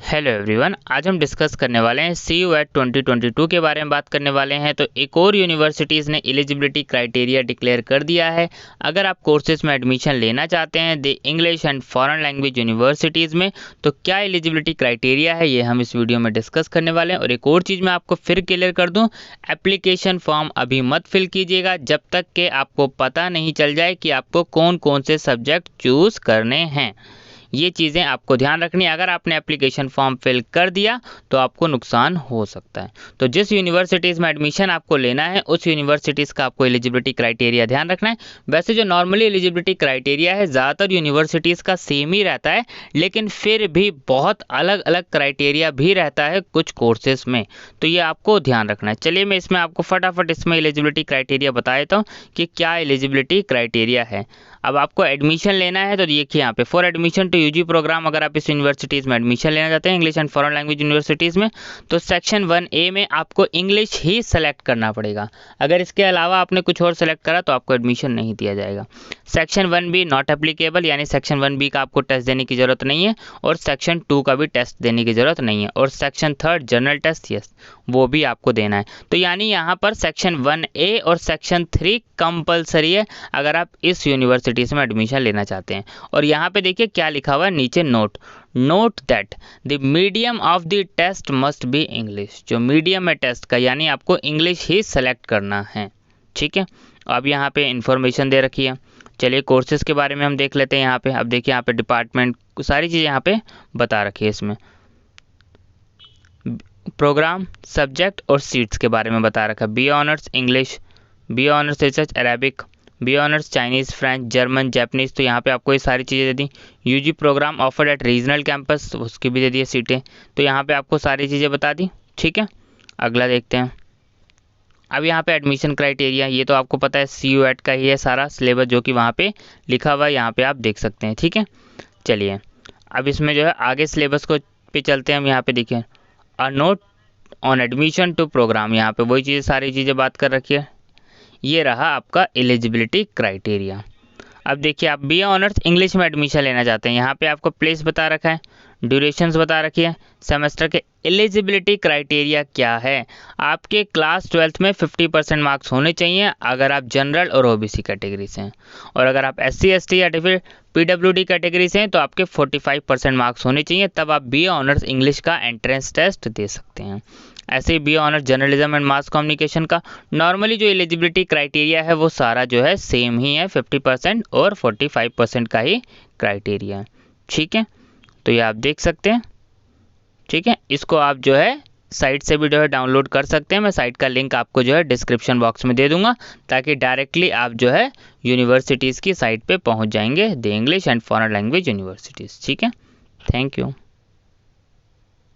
Hello everyone, आज हम discuss करने वाले हैं CUET 2022 के बारे में बात करने वाले हैं। तो एक और यूनिवर्सिटीज़ ने एलिजिबिलिटी क्राइटेरिया डिक्लेयर कर दिया है। अगर आप कोर्सेज में एडमिशन लेना चाहते हैं the English and foreign language universities में, तो क्या एलिजिबिलिटी क्राइटेरिया है ये हम इस वीडियो में डिस्कस करने वाले हैं। और एक और चीज़ मैं आपको फिर क्लियर कर दूँ, एप्लीकेशन फॉर्म अभी मत फिल कीजिएगा जब तक कि आपको पता नहीं चल जाए कि आपको कौन कौन से सब्जेक्ट चूज़ करने हैं। ये चीज़ें आपको ध्यान रखनी है। अगर आपने एप्लीकेशन फॉर्म फिल कर दिया तो आपको नुकसान हो सकता है। तो जिस यूनिवर्सिटीज़ में एडमिशन आपको लेना है उस यूनिवर्सिटीज़ का आपको एलिजिबिलिटी क्राइटेरिया ध्यान रखना है। वैसे जो नॉर्मली एलिजिबिलिटी क्राइटेरिया है ज़्यादातर यूनिवर्सिटीज़ का सेम ही रहता है, लेकिन फिर भी बहुत अलग अलग क्राइटेरिया भी रहता है कुछ कोर्सेज में, तो ये आपको ध्यान रखना है। चलिए मैं इसमें आपको फटाफट इसमें एलिजिबिलिटी क्राइटेरिया बता देता हूँ कि क्या एलिजिबिलिटी क्राइटेरिया है। अब आपको एडमिशन लेना है तो देखिए यहाँ पे for admission to UG programme, अगर आप इस यूनिवर्सिटीज़ में एडमिशन लेना चाहते हैं English and foreign language universities में, तो सेक्शन 1A में आपको इंग्लिश ही सेलेक्ट करना पड़ेगा। अगर इसके अलावा आपने कुछ और सेलेक्ट करा तो आपको एडमिशन नहीं दिया जाएगा। सेक्शन 1B नॉट एप्लीकेबल, यानी सेक्शन 1B का आपको टेस्ट देने की ज़रूरत नहीं है और सेक्शन 2 का भी टेस्ट देने की ज़रूरत नहीं है। और सेक्शन 3 जनरल टेस्ट, यस, वो भी आपको देना है। तो यानी यहाँ पर सेक्शन 1A और सेक्शन 3 कंपलसरी है अगर आप इस यूनिवर्सिटीज़ में एडमिशन लेना चाहते हैं। और यहाँ पे देखिए क्या लिखा हुआ है नीचे, note that the medium of the test must be English. जो मीडियम है टेस्ट का, यानी आपको इंग्लिश ही सेलेक्ट करना है। ठीक है, अब यहाँ पे इंफॉर्मेशन दे रखी है। चलिए कोर्सेज के बारे में हम देख लेते हैं। यहाँ पे अब देखिए, यहाँ पे डिपार्टमेंट सारी चीज़ें यहाँ पे बता रखी है। इसमें प्रोग्राम, सब्जेक्ट और सीट्स के बारे में बता रखा है। B honours English, B honours research Arabic, B honours Chinese, French, German, Japanese, तो यहाँ पे आपको ये सारी चीज़ें दे दी। UG programme offered at regional campus, उसकी भी दे दी सीटें, तो यहाँ पे आपको सारी चीज़ें बता दी। ठीक है, अगला देखते हैं। अब यहाँ पे एडमिशन क्राइटेरिया, ये तो आपको पता है CUET का ही है सारा सिलेबस जो कि वहाँ पे लिखा हुआ है, यहाँ पे आप देख सकते हैं। ठीक है, चलिए अब इसमें जो है आगे सिलेबस को पे चलते हैं हम। यहाँ पे देखिए a note on admission to programme, यहाँ पे वही चीज़ें सारी चीज़ें बात कर रखी है। ये रहा आपका एलिजिबिलिटी क्राइटेरिया। अब देखिए आप बी ऑनर्स इंग्लिश में एडमिशन लेना चाहते हैं, यहाँ पे आपको प्लेस बता रखा है, ड्यूरेशंस बता रखी है, सेमेस्टर के एलिजिबिलिटी क्राइटेरिया क्या है। आपके क्लास 12th में 50% मार्क्स होने चाहिए अगर आप जनरल और OBC कैटेगरी से हैं, और अगर आप SC ST या फिर PWD कैटेगरी से हैं तो आपके 45% मार्क्स होने चाहिए, तब आप बी ऑनर्स इंग्लिश का एंट्रेंस टेस्ट दे सकते हैं। ऐसे ही B honours journalism and mass communication का नॉर्मली जो एलिजिबिलिटी क्राइटेरिया है वो सारा जो है सेम ही है, 50% और 45% का ही क्राइटेरिया है। ठीक है, तो ये आप देख सकते हैं। ठीक है, इसको आप जो है साइट से भी जो है डाउनलोड कर सकते हैं। मैं साइट का लिंक आपको जो है डिस्क्रिप्शन बॉक्स में दे दूंगा, ताकि डायरेक्टली आप जो है यूनिवर्सिटीज़ की साइट पे पहुंच जाएंगे, the English and foreign language universities. ठीक है, थैंक यू।